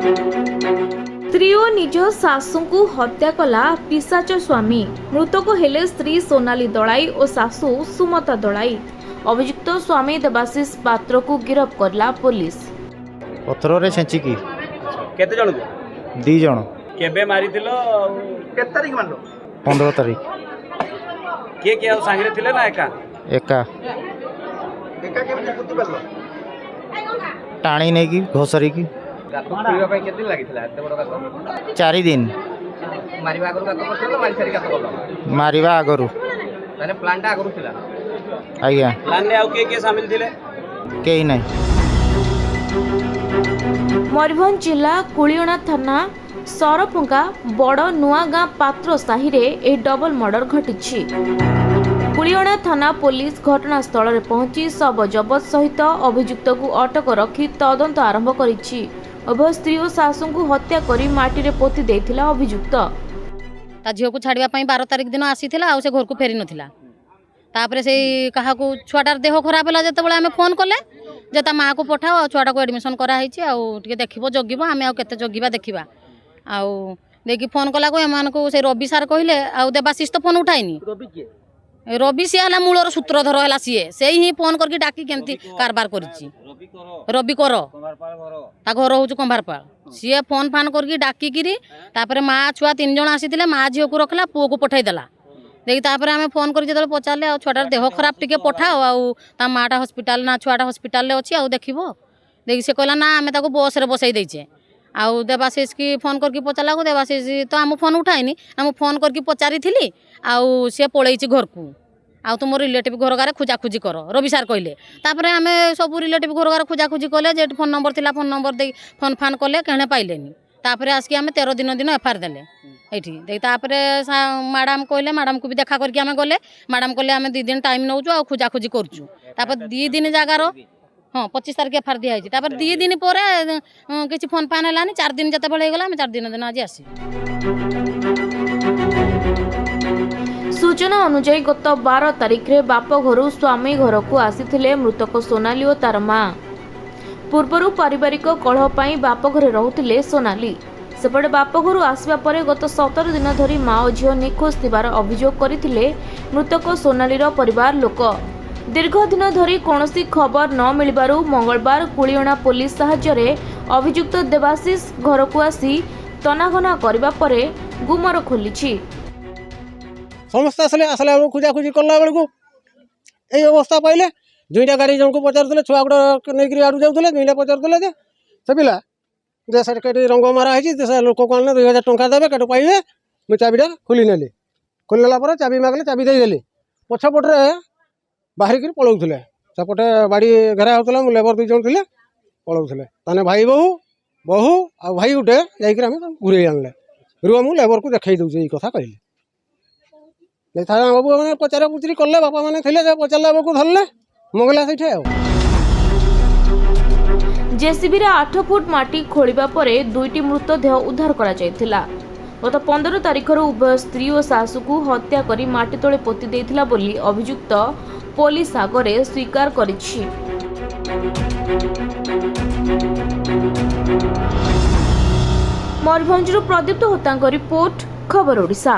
स्त्री और निज सासू को हत्या कला पिशाच स्वामी। मृतक हेले स्त्री सोनाली दलाई और सासू सुमता दलाई। अभियुक्त स्वामी देवाशीष पात्र को गिरफ्त करला पुलिस। पथर रे छेचिकी केते जण दी जण केबे मारिथिलो केते तारीख मानलो 15 तारीख के आ सांगरे थिले ना एका एका एका केबे बुद्धि परलो टाणी नहीं की घोसरी की गातो खुलिबा पय केते लागिथिला एते बड़ गातो 4 दिन मारिबा आगरु गातो करथिलो मारि सारी गातो करलो मारिबा आगरु माने प्लान टा आगरु थिला आज्ञा प्लान ने आउ के शामिल थिले केही नहीं। मयूरभंज जिला कुलियणा थाना सरपंगा बड़ नुआगाँ पात्र साहि रे ए डबल मर्डर घटिछि। कुलियणा थाना पुलिस घटनास्थल में पहुंची शव जबत सहित अभियुक्त को अटक रखी तदंत आरंभ करिछि। उभय स्त्री और सासू को हत्या करी माटी रे पोती देथिला अभियुक्त। ता झील को छाड़िया 12 तारीख दिन आसीथिला आ से घर को फेरी नथिला। तापरे से कहा को छुआटार देह खराब होला जते बेले हमें फोन कले जे ता माँ को पठाओ छुआटा को एडमिशन करा हिची आ टिके देखिबो जगिबो हमें आ केते जगिबा देखिबा आ देखि फोन कला को एमान को से रवि सर कहले आ देवाशीष तो फोन उठाइनी। रवि के रवि सी हला मूलर सूत्रधर हला सीए से ही फोन करके डाकी केमती कारबार करिछि। रवि कर ता घर होछु कंभारपाल सीए फोन फान करके डाकी किरी तापरे माँ छुआ 3 जण आसीथिले माँ झियो को रखला पुओ को पठाई देला। देखि तापरे आमे फोन करी जतले पचारले आ छुआटार देह खराब टिके पठाओ आ ता माटा हॉस्पिटल ना छुआटा हॉस्पिटल ले अछि आ देखिबो। देखि से कहला ना आमे ताको बस रे बसई दैछे आ देवाशीष की फोन करके पचारला को देवाशीष तो आम फोन उठाइनी आम फोन करके पचारि थिली आ से पळैछि घर को आ तुम रिलेटिव घर गारे खोजाखोजी कर रवि सार कहले। तापरे आमे सब रिलेटिव घर गारे खोजाखोजी कले जे फोन नंबर थिला फोन नंबर दे फोन फान कले केने पाइलेनी। तापरे आसकी आमे 13 दिन एफआईआर देले एठी देख। तापरे मैडम कहले मैडम को भी देखा करके आमे गले मैडम कहले आमे 2 दिन टाइम नौचु आ खोजाखोजी करछु। तापर 2 दिन जगार हाँ 25 तारीख एफआईआर दिया है। तापर 2 दिन पर किसी फोन फान है 4 दिन जिते बड़े गला 4 दिन आज आसी। सूचना अनुसार गत 12 तारीख रे बाप घर स्वामी घर को आसीथिले मृतक सोनाली और तार माँ। पूर्वरु पारिवारिक कलह पई बाप घरे रहुथिले सोनाली। सेपटे बाप घर आसवा परे गत 17 दिन धरी माँ और झील निखोज थिबार अभियोग करथिले मृतक सोनालीर परिवार लोक। दीर्घ दिन धरी कौनसी खबर न मिलबारु मंगलवार कुलियणा पुलिस सहाय्य अभियुक्त देवाशीष घर को आसी तनाघना करबा परे गुमर खोलिछि। समस्त आसले खोजाखोजी कला बेलू यही अवस्था पाइले 2टा गाड़ी जन को पचार छुआ गुड़ा नहीं आड़ू जाऊे 2टा पचार से पिला देश रंग मारा है लोक को आने 2000 टंका देवे कटे पाइबे मुझे चाबीटा खोलने खोलनेला चाबी मागले चाबी देदेली पछपटे बाहरिक पलाऊे सेपटे बाड़ी घेरा होता लेबर 2 जन थे पलाऊे ताने भाई बहु बहु आ भाई गोटे जामें घूरे आनले रुआ मुझे लेबर को देखई दूचे ये कथा कहले थाना बाबू मैंने पचारा पुचरी कले बापा मैंने थे पचारे बाबू धरले मंगला से जेसीबी 8 फुट माटी खोलिबा परे 2टी मृतदेह उद्धार करा जायथिला। गत 15 तारीख उभय स्त्री और सासू को हत्या करी माटी तले पोती देथिला बोली अभियुक्त पुलिस आगरे स्वीकार करिछि। मयूरभंजरू प्रदीप्त होतांक रिपोर्ट खबर ओडिशा।